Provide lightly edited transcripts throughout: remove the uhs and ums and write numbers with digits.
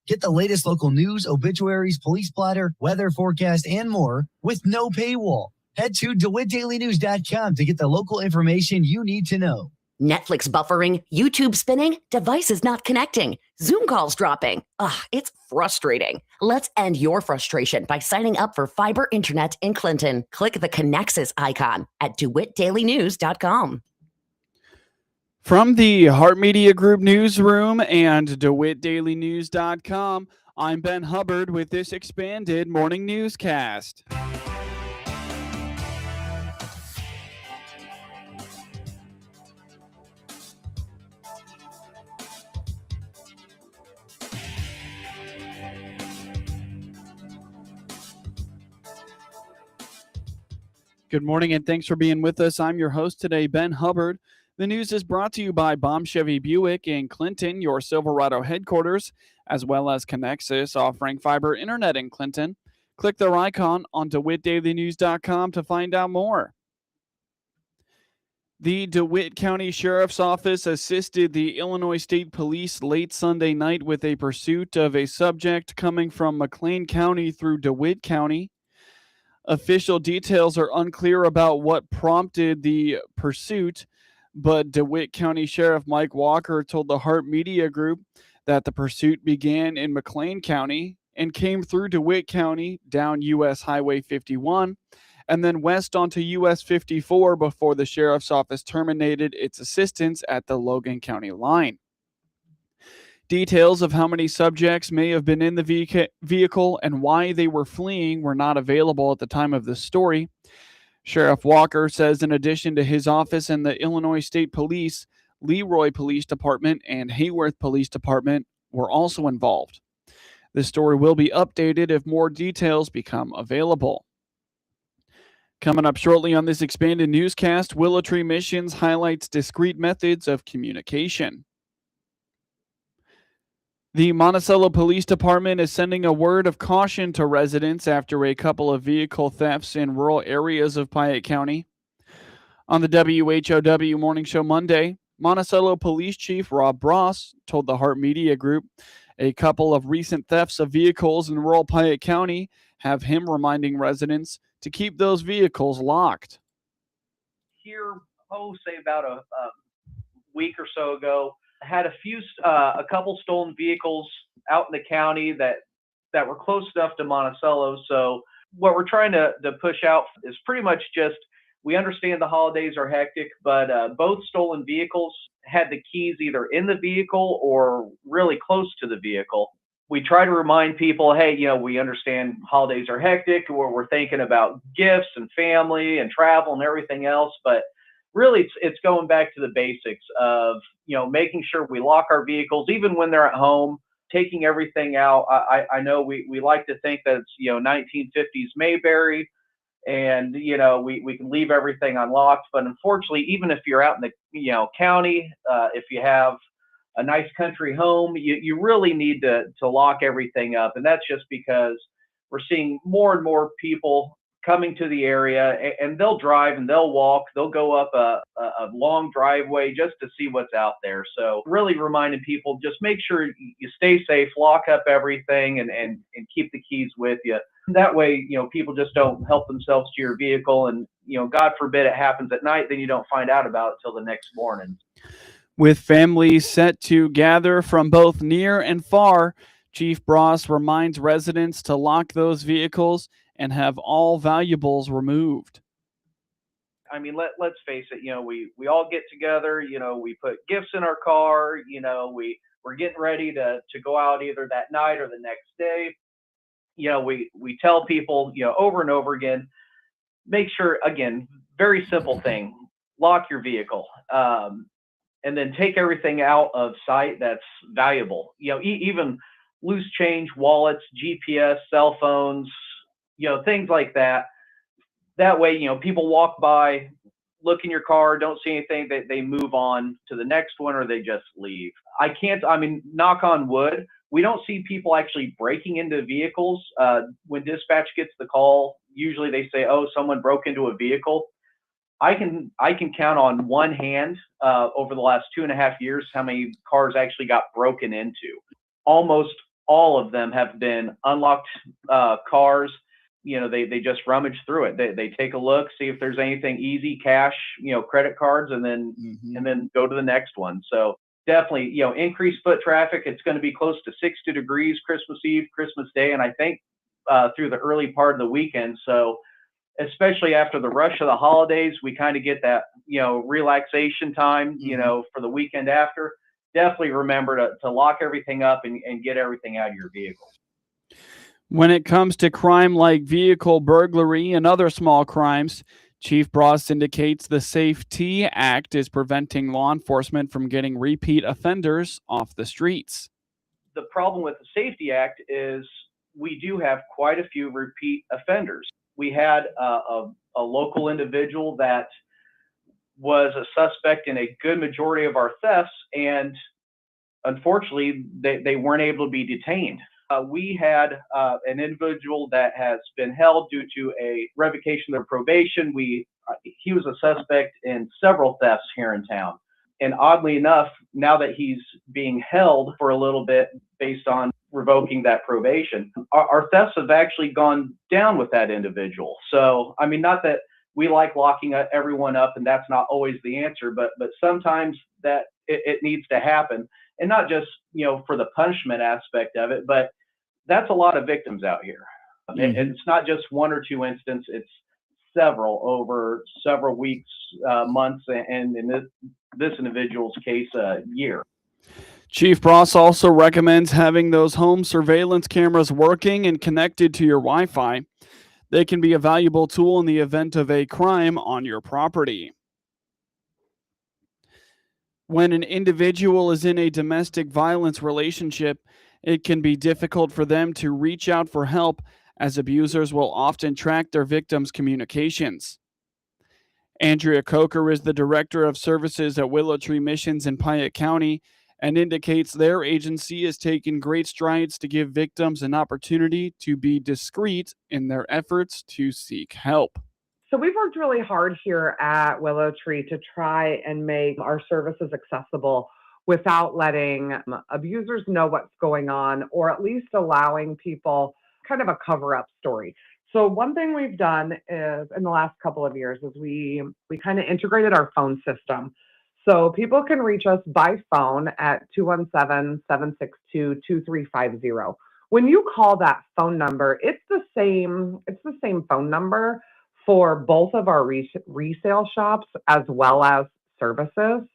Get the latest local news, obituaries, police splatter, weather forecast, and more with no paywall. Head to DeWittDailyNews.com to get the local information you need to know. Netflix buffering, YouTube spinning, devices not connecting, Zoom calls dropping. It's frustrating. Let's end your frustration by signing up for fiber internet in Clinton. Click the Connexus icon at DeWittDailyNews.com. From the Heart Media Group newsroom and DeWittDailyNews.com, I'm Ben Hubbard with this expanded morning newscast. Good morning and thanks for being with us. I'm your host today, Ben Hubbard. The news is brought to you by Baum Chevy Buick in Clinton, your Silverado headquarters, as well as Connexus, offering fiber internet in Clinton. Click their icon on DeWittDailyNews.com to find out more. The DeWitt County Sheriff's Office assisted the Illinois State Police late Sunday night with a pursuit of a subject coming from McLean County through DeWitt County. Official details are unclear about what prompted the pursuit, but DeWitt County Sheriff Mike Walker told the Heart Media Group that the pursuit began in McLean County and came through DeWitt County down U.S. Highway 51 and then west onto U.S. 54 before the Sheriff's Office terminated its assistance at the Logan County line. Details of how many subjects may have been in the vehicle and why they were fleeing were not available at the time of the story. Sheriff Walker says in addition to his office and the Illinois State Police, Leroy Police Department and Hayworth Police Department were also involved. The story will be updated if more details become available. Coming up shortly on this expanded newscast, Willow Tree Missions highlights discrete methods of communication. The Monticello Police Department is sending a word of caution to residents after a couple of vehicle thefts in rural areas of Piatt County. On the WHOW Morning Show Monday, Monticello Police Chief Rob Bross told the Heart Media Group a couple of recent thefts of vehicles in rural Piatt County have him reminding residents to keep those vehicles locked. Here, say about a week or so ago, had a couple stolen vehicles out in the county that were close enough to Monticello. So what we're trying to push out is pretty much just, we understand the holidays are hectic, but both stolen vehicles had the keys either in the vehicle or really close to the vehicle. We try to remind people, hey, we understand holidays are hectic, or we're thinking about gifts and family and travel and everything else, but really, it's going back to the basics of, making sure we lock our vehicles, even when they're at home, taking everything out. I know we like to think that it's, 1950s Mayberry and, we can leave everything unlocked. But unfortunately, even if you're out in the, county, if you have a nice country home, you really need to lock everything up. And that's just because we're seeing more and more people coming to the area, and they'll drive and they'll walk, they'll go up a long driveway just to see what's out there. So really reminding people, just make sure you stay safe, lock up everything, and keep the keys with you. That way, people just don't help themselves to your vehicle, and, God forbid it happens at night, then you don't find out about it till the next morning. With families set to gather from both near and far, Chief Bross reminds residents to lock those vehicles and have all valuables removed. I mean, let's face it, we all get together, we put gifts in our car, we're getting ready to go out either that night or the next day. We tell people, over and over again, make sure, again, very simple thing, lock your vehicle, and then take everything out of sight that's valuable. Even loose change, wallets, GPS, cell phones, things like that. That way, people walk by, look in your car, don't see anything, they move on to the next one, or they just leave. Knock on wood, we don't see people actually breaking into vehicles. When dispatch gets the call, usually they say, oh, someone broke into a vehicle. I can count on one hand over the last 2.5 years how many cars actually got broken into. Almost all of them have been unlocked cars. They just rummage through it. They take a look, see if there's anything easy, cash, credit cards, and then go to the next one. So definitely, increased foot traffic. It's going to be close to 60 degrees Christmas Eve, Christmas Day, and I think through the early part of the weekend. So especially after the rush of the holidays, we kind of get that, relaxation time, for the weekend after. Definitely remember to lock everything up and get everything out of your vehicle. When it comes to crime like vehicle burglary and other small crimes, Chief Bross indicates the SAFE-T Act is preventing law enforcement from getting repeat offenders off the streets. The problem with the Safety Act is we do have quite a few repeat offenders. We had a local individual that was a suspect in a good majority of our thefts, and unfortunately, they weren't able to be detained. We had an individual that has been held due to a revocation of probation. He was a suspect in several thefts here in town. And oddly enough, now that he's being held for a little bit based on revoking that probation, our thefts have actually gone down with that individual. So, I mean, not that we like locking everyone up and that's not always the answer, but sometimes that it needs to happen. And not just, for the punishment aspect of it, but that's a lot of victims out here. And it's not just one or two incidents, it's several over several weeks, months, and in this individual's case, a year. Chief Bross also recommends having those home surveillance cameras working and connected to your Wi-Fi. They can be a valuable tool in the event of a crime on your property. When an individual is in a domestic violence relationship, it can be difficult for them to reach out for help, as abusers will often track their victims' communications. Andrea Coker is the Director of Services at Willow Tree Missions in Piatt County and indicates their agency is taking great strides to give victims an opportunity to be discreet in their efforts to seek help. So we've worked really hard here at Willow Tree to try and make our services accessible without letting abusers know what's going on, or at least allowing people kind of a cover-up story. So one thing we've done is in the last couple of years is we kind of integrated our phone system. So people can reach us by phone at 217-762-2350. When you call that phone number, it's the same phone number for both of our resale shops as well as services.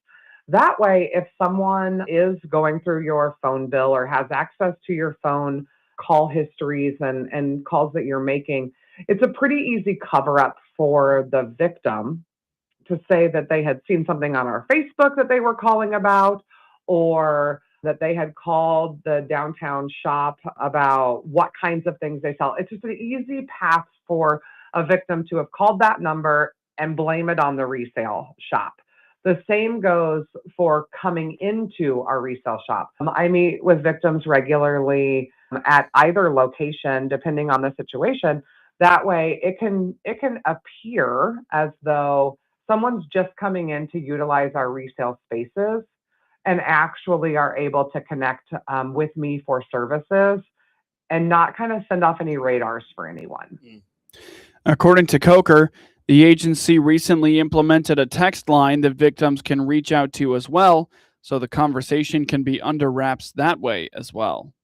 That way, if someone is going through your phone bill or has access to your phone call histories and calls that you're making, it's a pretty easy cover up for the victim to say that they had seen something on our Facebook that they were calling about, or that they had called the downtown shop about what kinds of things they sell. It's just an easy path for a victim to have called that number and blame it on the resale shop. The same goes for coming into our resale shop. I meet with victims regularly at either location, depending on the situation. That way, it can appear as though someone's just coming in to utilize our resale spaces and actually are able to connect with me for services and not kind of send off any radars for anyone. According to Coker, the agency recently implemented a text line that victims can reach out to as well, so the conversation can be under wraps that way as well.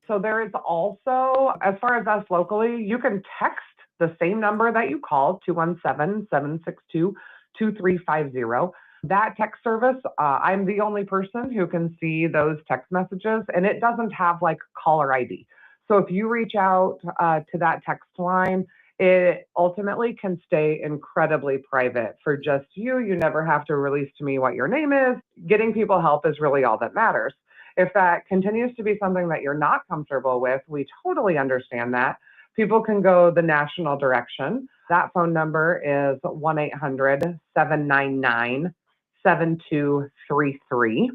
So there is also, as far as us locally, you can text the same number that you called, 217-762-2350. That text service, I'm the only person who can see those text messages, and it doesn't have like caller ID. So if you reach out to that text line, it ultimately can stay incredibly private for just you. You never have to release to me what your name is. Getting people help is really all that matters. If that continues to be something that you're not comfortable with, we totally understand that. People can go the national direction. That phone number is 1-800-799-7233.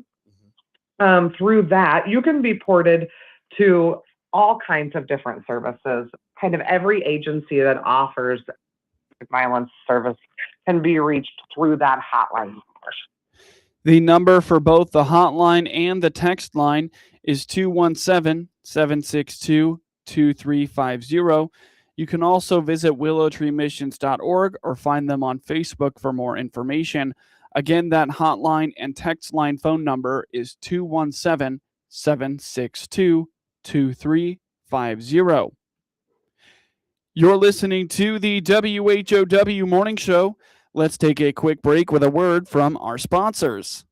Through that, you can be ported to all kinds of different services. Kind of every agency that offers violence service can be reached through that hotline. The number for both the hotline and the text line is 217-762-2350. You can also visit willowtreemissions.org or find them on Facebook for more information. Again, that hotline and text line phone number is 217-762-2350. You're listening to the WHOW Morning Show. Let's take a quick break with a word from our sponsors.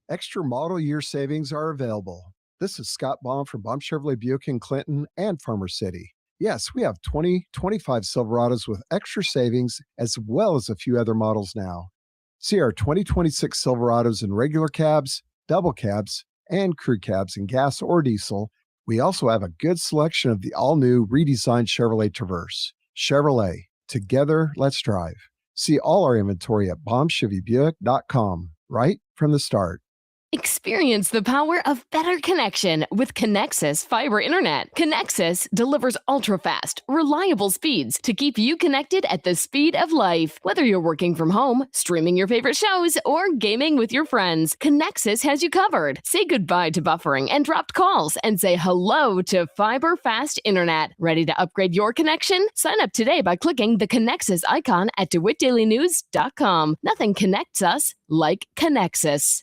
Extra model year savings are available. This is Scott Baum from Baum Chevrolet Buick in Clinton and Farmer City. Yes, we have 2025 Silverados with extra savings as well as a few other models now. See our 2026 Silverados in regular cabs, double cabs, and crew cabs in gas or diesel. We also have a good selection of the all-new redesigned Chevrolet Traverse. Chevrolet, together, let's drive. See all our inventory at BaumChevyBuick.com right from the start. Experience the power of better connection with Connexus Fiber Internet. Connexus delivers ultra-fast, reliable speeds to keep you connected at the speed of life. Whether you're working from home, streaming your favorite shows, or gaming with your friends, Connexus has you covered. Say goodbye to buffering and dropped calls and say hello to fiber fast internet. Ready to upgrade your connection? Sign up today by clicking the Connexus icon at DeWittDailyNews.com. Nothing connects us like Connexus.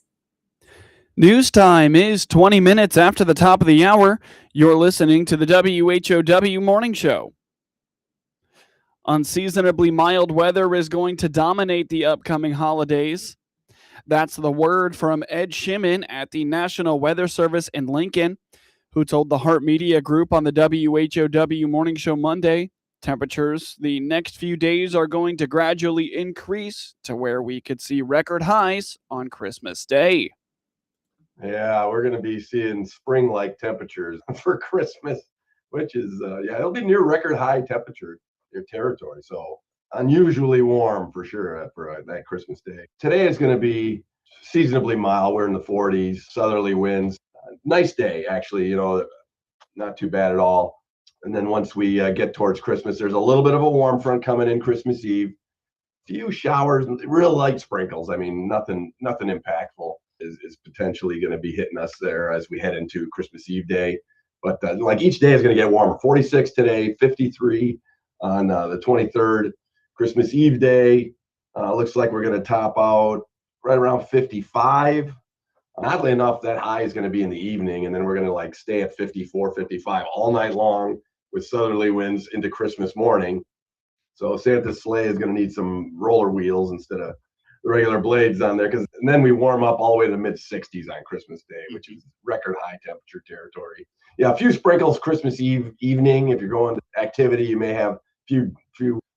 News time is 20 minutes after the top of the hour. You're listening to the WHOW Morning Show. Unseasonably mild weather is going to dominate the upcoming holidays. That's the word from Ed Shimmin at the National Weather Service in Lincoln, who told the Heart Media Group on the WHOW Morning Show Monday, temperatures the next few days are going to gradually increase to where we could see record highs on Christmas Day. Yeah, we're going to be seeing spring-like temperatures for Christmas, which is, it'll be near record high temperature territory. So unusually warm for sure for that Christmas Day. Today is going to be seasonably mild. We're in the 40s, southerly winds. Nice day, actually, not too bad at all. And then once we get towards Christmas, there's a little bit of a warm front coming in Christmas Eve. Few showers, real light sprinkles. I mean, nothing impactful is potentially going to be hitting us there as we head into Christmas Eve day. But like each day is going to get warmer. 46 today, 53 on the 23rd. Christmas Eve day looks like we're going to top out right around 55. Oddly enough, that high is going to be in the evening, and then we're going to stay at 54, 55 all night long with southerly winds into Christmas morning. So Santa's sleigh is going to need some roller wheels instead of regular blades on there, and then we warm up all the way to the mid 60s on Christmas Day, which is record high temperature territory. Yeah, a few sprinkles Christmas Eve evening. If you're going to activity, you may have a few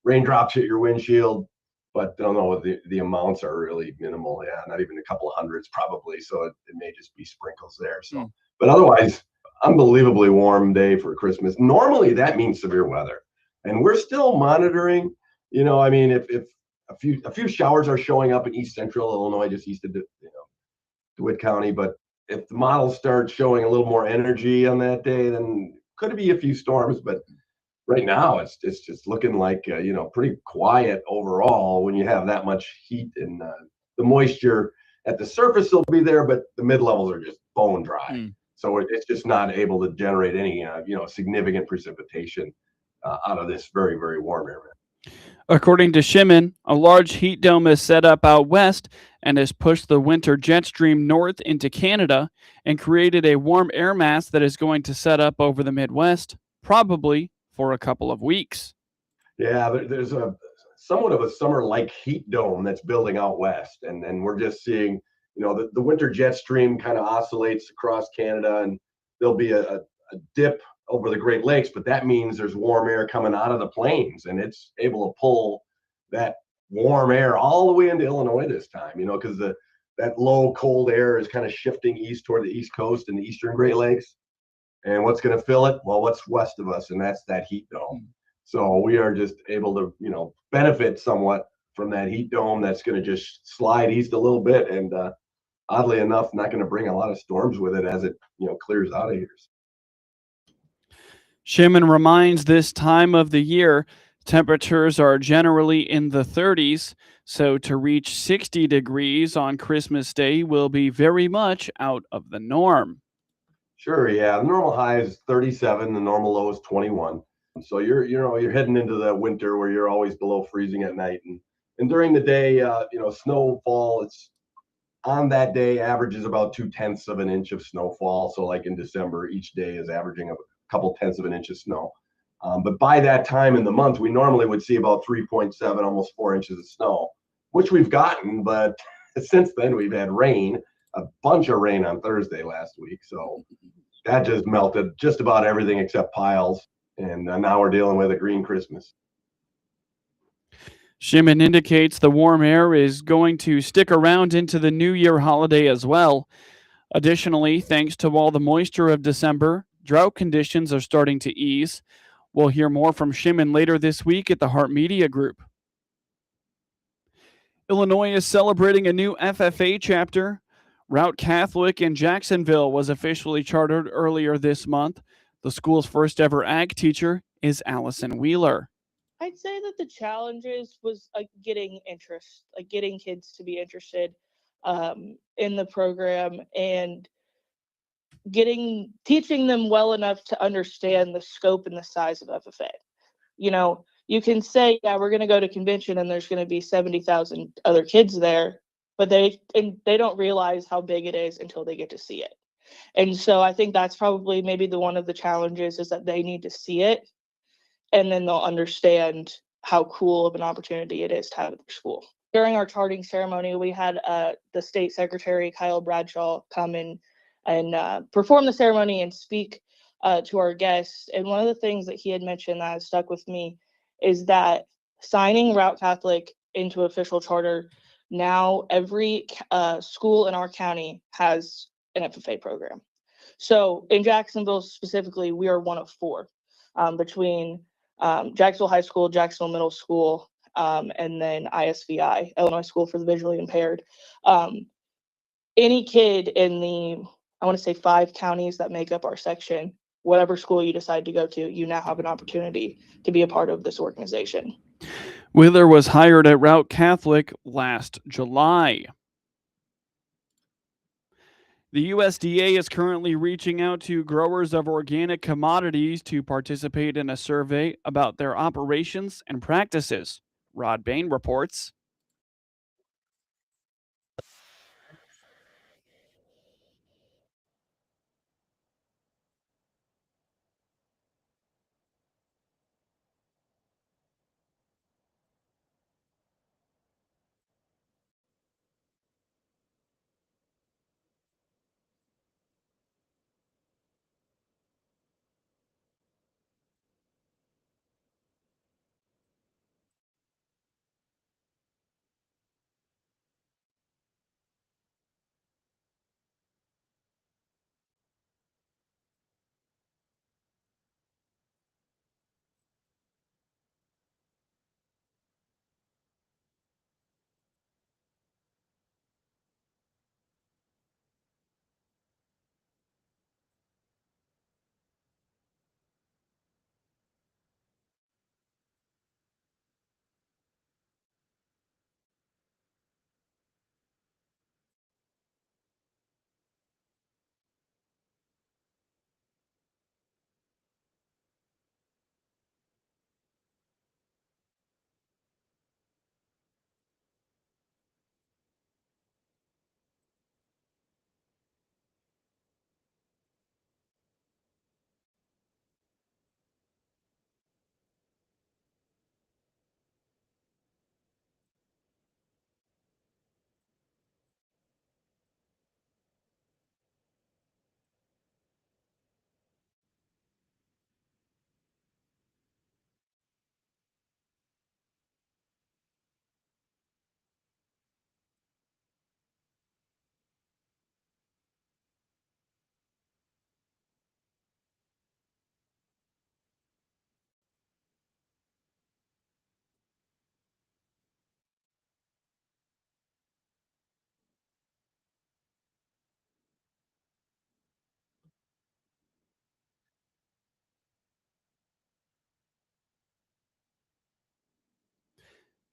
raindrops hit your windshield, but I don't know, the amounts are really minimal. Yeah, not even a couple of hundreds probably. So it may just be sprinkles there. So, but otherwise, unbelievably warm day for Christmas. Normally that means severe weather, and we're still monitoring. If a few showers are showing up in East Central Illinois, just east of DeWitt County. But if the models start showing a little more energy on that day, then could be a few storms. But right now, it's just looking like pretty quiet overall when you have that much heat, and the moisture at the surface will be there, but the mid levels are just bone dry. So it's just not able to generate any significant precipitation out of this very, very warm area. According to Shimmin, a large heat dome is set up out west and has pushed the winter jet stream north into Canada and created a warm air mass that is going to set up over the Midwest, probably for a couple of weeks. Yeah, there's a somewhat of a summer-like heat dome that's building out west, and we're just seeing, the winter jet stream kind of oscillates across Canada, and there'll be a dip over the Great Lakes, but that means there's warm air coming out of the plains, and it's able to pull that warm air all the way into Illinois this time, because that low cold air is kind of shifting east toward the East Coast and the eastern Great Lakes. And what's going to fill it? Well, what's west of us, and that's that heat dome. So we are just able to, benefit somewhat from that heat dome that's going to just slide east a little bit, and oddly enough, not going to bring a lot of storms with it as it, clears out of here. Shimmin reminds this time of the year Temperatures are generally in the 30s, so to reach 60 degrees on Christmas Day will be very much out of the norm. Sure, yeah. The normal high is 37, the normal low is 21. So you're heading into the winter where you're always below freezing at night, and during the day, snowfall. It's on that day averages about 2/10 of an inch of snowfall. So like in December, each day is averaging a couple tenths of an inch of snow. But by that time in the month, we normally would see about 3.7, almost 4 inches of snow, which we've gotten. But since then, we've had rain, a bunch of rain on Thursday last week. So that just melted just about everything except piles. And now we're dealing with a green Christmas. Shimon indicates the warm air is going to stick around into the New Year holiday as well. Additionally, thanks to all the moisture of December, drought conditions are starting to ease. We'll hear more from Shimon later this week at the Hart Media Group. Illinois is celebrating a new FFA chapter. Route Catholic in Jacksonville was officially chartered earlier this month. The school's first ever ag teacher is Allison Wheeler. I'd say that the challenges was getting interest, getting kids to be interested in the program and teaching them well enough to understand the scope and the size of FFA. You can say, yeah, we're going to go to convention and there's going to be 70,000 other kids there, but they don't realize how big it is until they get to see it. And so I think that's probably maybe one of the challenges is that they need to see it, and then they'll understand how cool of an opportunity it is to have at their school. During our charting ceremony, we had the state secretary, Kyle Bradshaw, come in and perform the ceremony and speak to our guests. And one of the things that he had mentioned that has stuck with me is that signing Route Catholic into official charter, now every school in our county has an FFA program. So in Jacksonville specifically, we are one of four between Jacksonville High School, Jacksonville Middle School, and then ISVI, Illinois School for the Visually Impaired. Any kid in I want to say 5 counties that make up our section, whatever school you decide to go to, you now have an opportunity to be a part of this organization. Wheeler was hired at Route Catholic last July. The USDA is currently reaching out to growers of organic commodities to participate in a survey about their operations and practices. Rod Bain reports.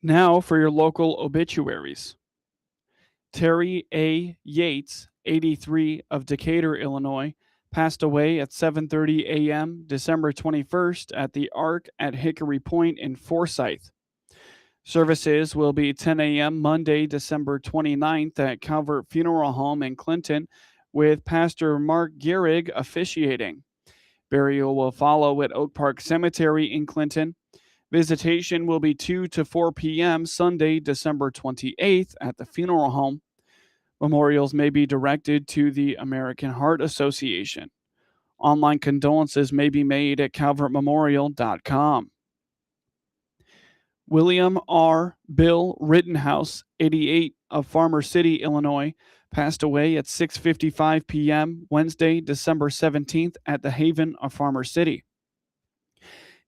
Now for your local obituaries. Terry A. Yates, 83, of Decatur, Illinois, passed away at 7:30 a.m. December 21st at the Ark at Hickory Point in Forsyth. Services will be 10 a.m. Monday, December 29th at Calvert Funeral Home in Clinton, with Pastor Mark Gehrig officiating. Burial will follow at Oak Park Cemetery in Clinton. Visitation will be 2 to 4 p.m. Sunday, December 28th at the funeral home. Memorials may be directed to the American Heart Association. Online condolences may be made at calvertmemorial.com. William R. Bill Rittenhouse, 88, of Farmer City, Illinois, passed away at 6:55 p.m. Wednesday, December 17th at the Haven of Farmer City.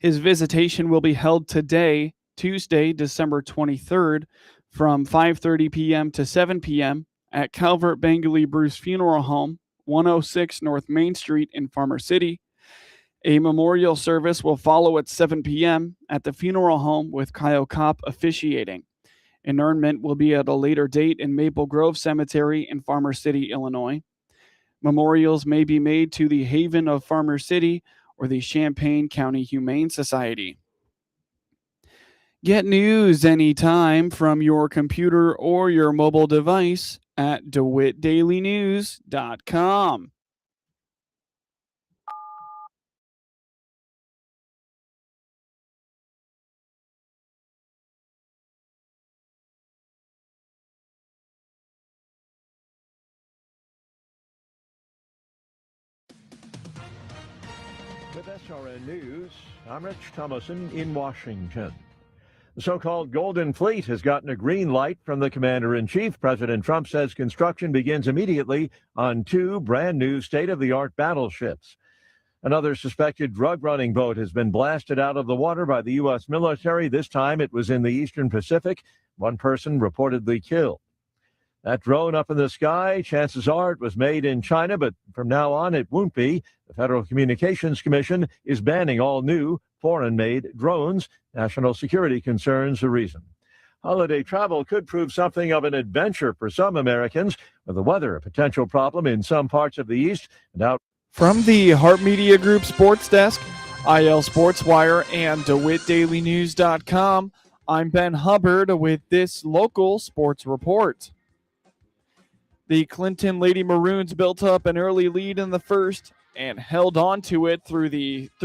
His visitation will be held today, Tuesday, December 23rd, from 5:30 p.m. to 7 p.m. at Calvert Bangley Bruce Funeral Home, 106 North Main Street in Farmer City. A memorial service will follow at 7 p.m. at the funeral home with Kyle Kopp officiating. Interment will be at a later date in Maple Grove Cemetery in Farmer City, Illinois. Memorials may be made to the Haven of Farmer City or the Champaign County Humane Society. Get news anytime from your computer or your mobile device at DeWittDailyNews.com. With SRN News, I'm Rich Thomason in Washington. The so-called Golden Fleet has gotten a green light from the Commander-in-Chief. President Trump says construction begins immediately on 2 brand-new state-of-the-art battleships. Another suspected drug-running boat has been blasted out of the water by the U.S. military. This time it was in the Eastern Pacific. One person reportedly killed. That drone up in the sky, chances are it was made in China, but from now on it won't be. The Federal Communications Commission is banning all new foreign-made drones. National security concerns the reason. Holiday travel could prove something of an adventure for some Americans, with the weather a potential problem in some parts of the East and out. From the Hart Media Group Sports Desk, IL Sports Wire, and DeWittDailyNews.com, I'm Ben Hubbard with this local sports report. The Clinton Lady Maroons built up an early lead in the first and held on to it through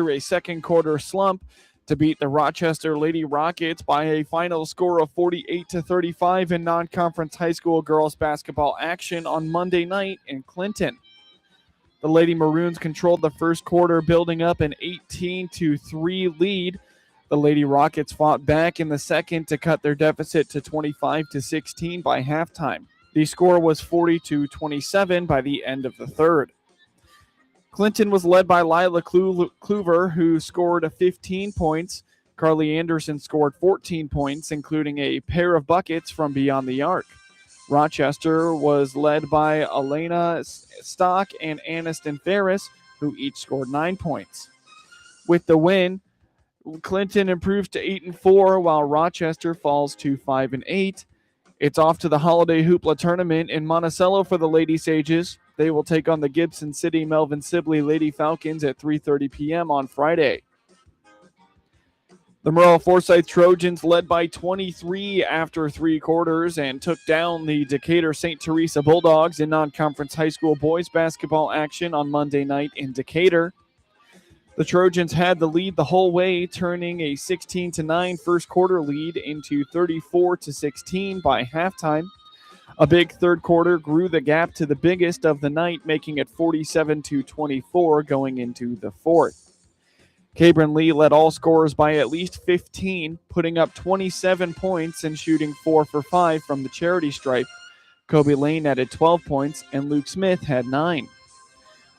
a second quarter slump to beat the Rochester Lady Rockets by a final score of 48-35 in non-conference high school girls basketball action on Monday night in Clinton. The Lady Maroons controlled the first quarter, building up an 18-3 lead. The Lady Rockets fought back in the second to cut their deficit to 25-16 by halftime. The score was 40-27 by the end of the third. Clinton was led by Lila Kluver, who scored 15 points. Carly Anderson scored 14 points, including a pair of buckets from beyond the arc. Rochester was led by Elena Stock and Aniston Ferris, who each scored 9 points. With the win, Clinton improves to 8-4, while Rochester falls to 5-8. It's off to the Holiday Hoopla Tournament in Monticello for the Lady Sages. They will take on the Gibson City Melvin Sibley Lady Falcons at 3:30 p.m. on Friday. The Maroa-Forsyth Trojans led by 23 after 3 quarters and took down the Decatur St. Teresa Bulldogs in non-conference high school boys basketball action on Monday night in Decatur. The Trojans had the lead the whole way, turning a 16-9 first quarter lead into 34-16 by halftime. A big third quarter grew the gap to the biggest of the night, making it 47-24 going into the fourth. Cabrin Lee led all scorers by at least 15, putting up 27 points and shooting 4 for 5 from the charity stripe. Kobe Lane added 12 points, and Luke Smith had 9.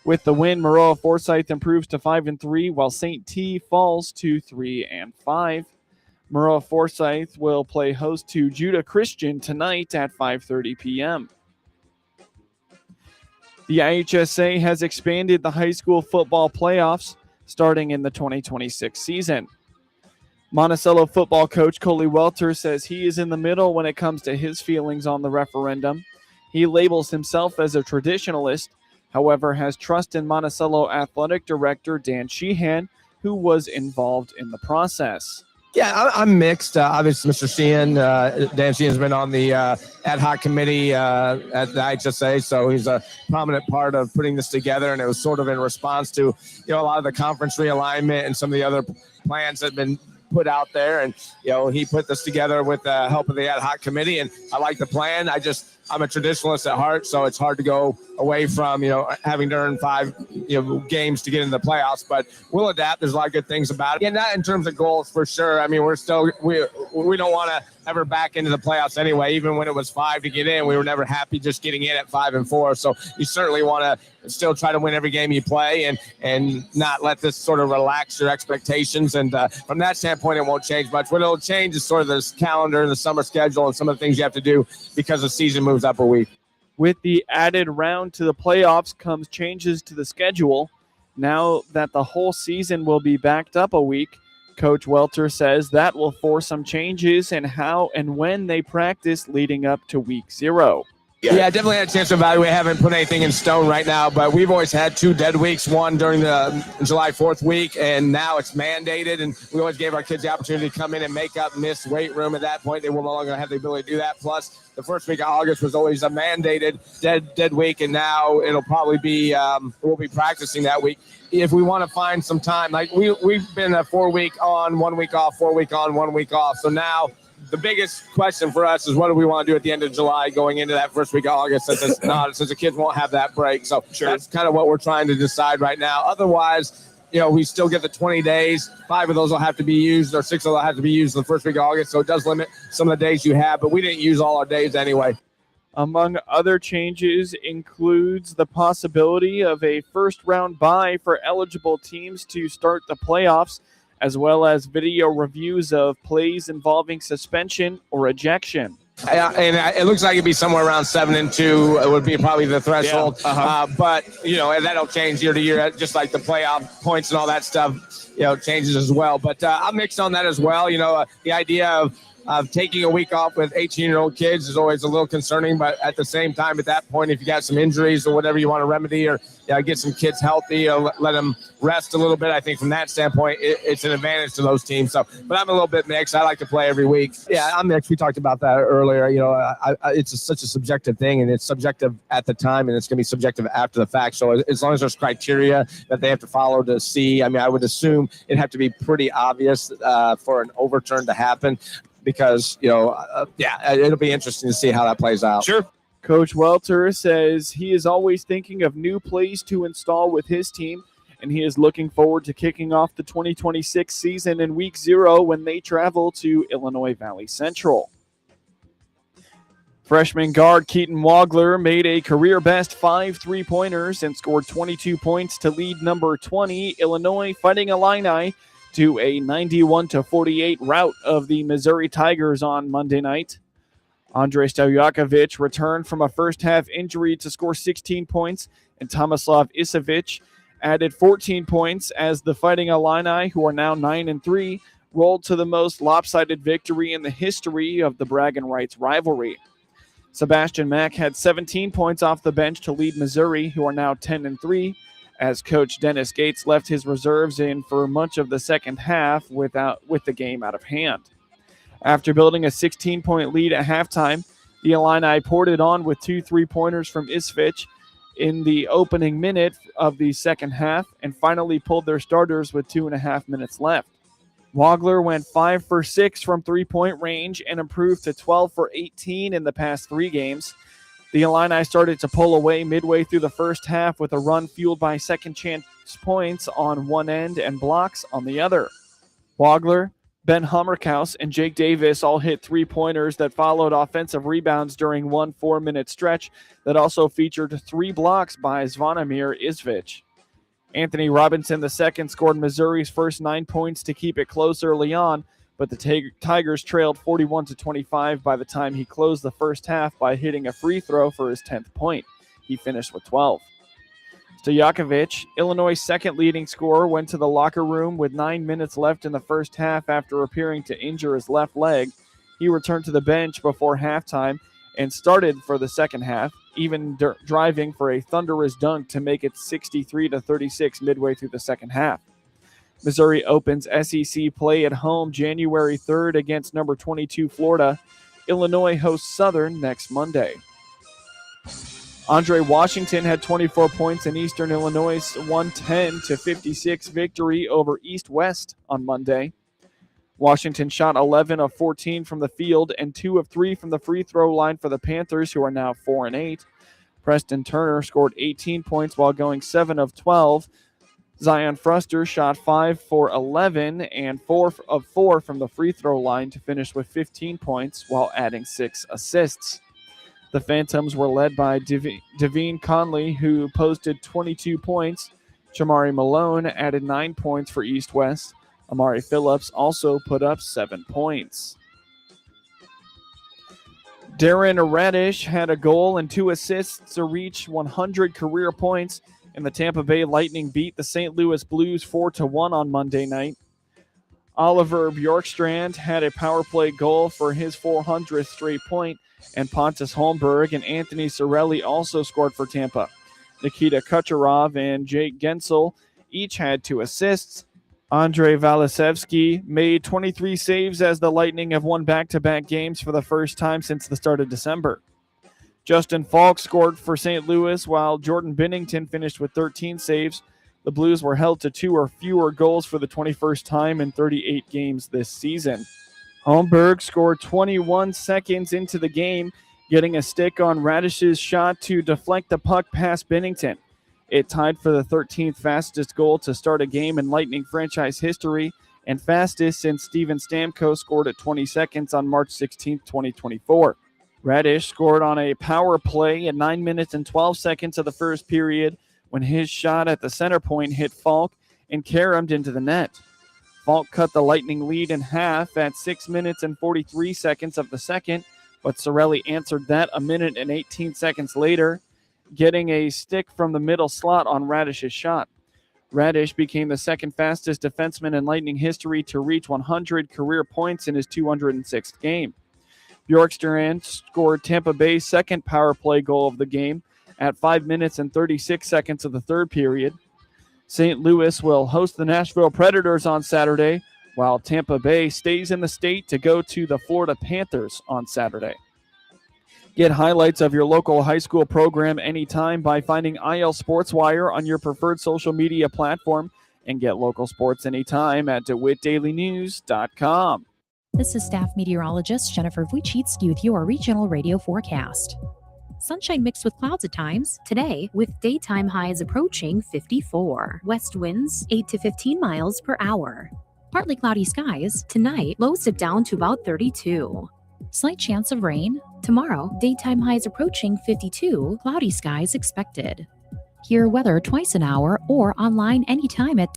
With the win, Maroa-Forsyth improves to 5-3, while St. T falls to 3-5. Maroa-Forsyth will play host to Judah Christian tonight at 5:30 p.m. The IHSA has expanded the high school football playoffs starting in the 2026 season. Monticello football coach Coley Welter says he is in the middle when it comes to his feelings on the referendum. He labels himself as a traditionalist, however, has trust in Monticello athletic director Dan Sheehan, who was involved in the process. Yeah, I'm mixed. Obviously, Mr. Sheehan, Dan Sheehan's been on the ad hoc committee at the HSA, so he's a prominent part of putting this together, and it was sort of in response to, a lot of the conference realignment and some of the other plans that have been put out there, and he put this together with the help of the ad hoc committee, and I like the plan. I'm a traditionalist at heart, so it's hard to go away from having to earn 5 games to get into the playoffs, but we'll adapt. There's a lot of good things about it, and not in terms of goals for sure. I mean, we don't want to ever back into the playoffs anyway. Even when it was 5 to get in, we were never happy just getting in at 5-4. So you certainly want to still try to win every game you play and not let this sort of relax your expectations. And from that standpoint, it won't change much. What it'll change is sort of this calendar and the summer schedule and some of the things you have to do because the season moves up a week. With the added round to the playoffs comes changes to the schedule. Now that the whole season will be backed up a week, Coach Welter says that will force some changes in how and when they practice leading up to week 0. Yeah, definitely had a chance to evaluate. Haven't put anything in stone right now, but we've always had 2 dead weeks, one during the July 4th week, and now it's mandated, and we always gave our kids the opportunity to come in and make up missed weight room. At that point, they were no longer have the ability to do that. Plus, the first week of August was always a mandated dead week, and now it'll probably be we'll be practicing that week. If we want to find some time, like we've been a 4-week on, 1 week off, 4-week on, 1 week off. So now the biggest question for us is what do we want to do at the end of July going into that first week of August since the kids won't have that break. So That's kind of what we're trying to decide right now. Otherwise, we still get the 20 days. 5 of those will have to be used, or 6 of those will have to be used in the first week of August. So it does limit some of the days you have, but we didn't use all our days anyway. Among other changes includes the possibility of a first-round bye for eligible teams to start the playoffs, as well as video reviews of plays involving suspension or ejection. And it looks like it'd be somewhere around 7-2. It would be probably the threshold. Yeah. But, and that'll change year to year, just like the playoff points and all that stuff, changes as well. But I'm mixed on that as well. The idea of taking a week off with 18-year-old kids is always a little concerning, but at the same time, at that point, if you got some injuries or whatever you want to remedy or get some kids healthy, let them rest a little bit, I think from that standpoint, it's an advantage to those teams. So, but I'm a little bit mixed. I like to play every week. Yeah, I'm mixed. We talked about that earlier. It's such a subjective thing, and it's subjective at the time, and it's going to be subjective after the fact. So as long as there's criteria that they have to follow to see, I would assume it'd have to be pretty obvious for an overturn to happen. Because, it'll be interesting to see how that plays out. Sure. Coach Welter says he is always thinking of new plays to install with his team, and he is looking forward to kicking off the 2026 season in week 0 when they travel to Illinois Valley Central. Freshman guard Keaton Wagler made a career-best 5 3-pointers and scored 22 points to lead number 20, Illinois Fighting Illini, to a 91-48 rout of the Missouri Tigers on Monday night. Andrei Stojakovic returned from a first-half injury to score 16 points, and Tomislav Isavic added 14 points as the Fighting Illini, who are now 9-3, rolled to the most lopsided victory in the history of the bragging rights rivalry. Sebastian Mack had 17 points off the bench to lead Missouri, who are now 10-3, as Coach Dennis Gates left his reserves in for much of the second half with the game out of hand. After building a 16-point lead at halftime, the Illini poured it on with 2 3-pointers from Isvich in the opening minute of the second half and finally pulled their starters with 2.5 minutes left. Wagler went 5 for 6 from 3-point range and improved to 12 for 18 in the past 3 games. The Illini started to pull away midway through the first half with a run fueled by second-chance points on one end and blocks on the other. Wagler, Ben Hammerkaus, and Jake Davis all hit 3-pointers that followed offensive rebounds during one 4-minute stretch that also featured 3 blocks by Zvonimir Isvich. Anthony Robinson II scored Missouri's first 9 points to keep it close early on, but the Tigers trailed 41-25 by the time he closed the first half by hitting a free throw for his 10th point. He finished with 12. Stojakovic, Illinois' second leading scorer, went to the locker room with 9 minutes left in the first half after appearing to injure his left leg. He returned to the bench before halftime and started for the second half, even driving for a thunderous dunk to make it 63-36 midway through the second half. Missouri opens SEC play at home January 3rd against number 22 Florida. Illinois hosts Southern next Monday. Andre Washington had 24 points in Eastern Illinois' 110-56 victory over East West on Monday. Washington shot 11 of 14 from the field and 2 of 3 from the free throw line for the Panthers, who are now 4-8. Preston Turner scored 18 points while going 7 of 12. Zion Fruster shot 5 for 11 and 4 of 4 from the free throw line to finish with 15 points while adding 6 assists. The Phantoms were led by Devine Conley, who posted 22 points. Jamari Malone added 9 points for East West. Amari Phillips also put up 7 points. Darren Radish had a goal and 2 assists to reach 100 career points, and the Tampa Bay Lightning beat the St. Louis Blues 4-1 on Monday night. Oliver Bjorkstrand had a power play goal for his 400th straight point, and Pontus Holmberg and Anthony Cirelli also scored for Tampa. Nikita Kucherov and Jake Gensel each had 2 assists. Andrei Vasilevsky made 23 saves as the Lightning have won back-to-back games for the first time since the start of December. Justin Falk scored for St. Louis, while Jordan Binnington finished with 13 saves. The Blues were held to 2 or fewer goals for the 21st time in 38 games this season. Holmberg scored 21 seconds into the game, getting a stick on Radish's shot to deflect the puck past Binnington. It tied for the 13th fastest goal to start a game in Lightning franchise history and fastest since Steven Stamkos scored at 20 seconds on March 16, 2024. Radish scored on a power play at 9 minutes and 12 seconds of the first period when his shot at the center point hit Falk and caromed into the net. Falk cut the Lightning lead in half at 6 minutes and 43 seconds of the second, but Cirelli answered that a minute and 18 seconds later, getting a stick from the middle slot on Radish's shot. Radish became the second fastest defenseman in Lightning history to reach 100 career points in his 206th game. Bjorkstrand scored Tampa Bay's second power play goal of the game at 5 minutes and 36 seconds of the third period. St. Louis will host the Nashville Predators on Saturday, while Tampa Bay stays in the state to go to the Florida Panthers on Saturday. Get highlights of your local high school program anytime by finding IL SportsWire on your preferred social media platform, and get local sports anytime at DeWittDailyNews.com. This is staff meteorologist Jennifer Wojcicki with your regional radio forecast. Sunshine mixed with clouds at times today, with daytime highs approaching 54. West winds 8 to 15 miles per hour. Partly cloudy skies tonight, lows dip down to about 32. Slight chance of rain tomorrow, daytime highs approaching 52, cloudy skies expected. Hear weather twice an hour or online anytime at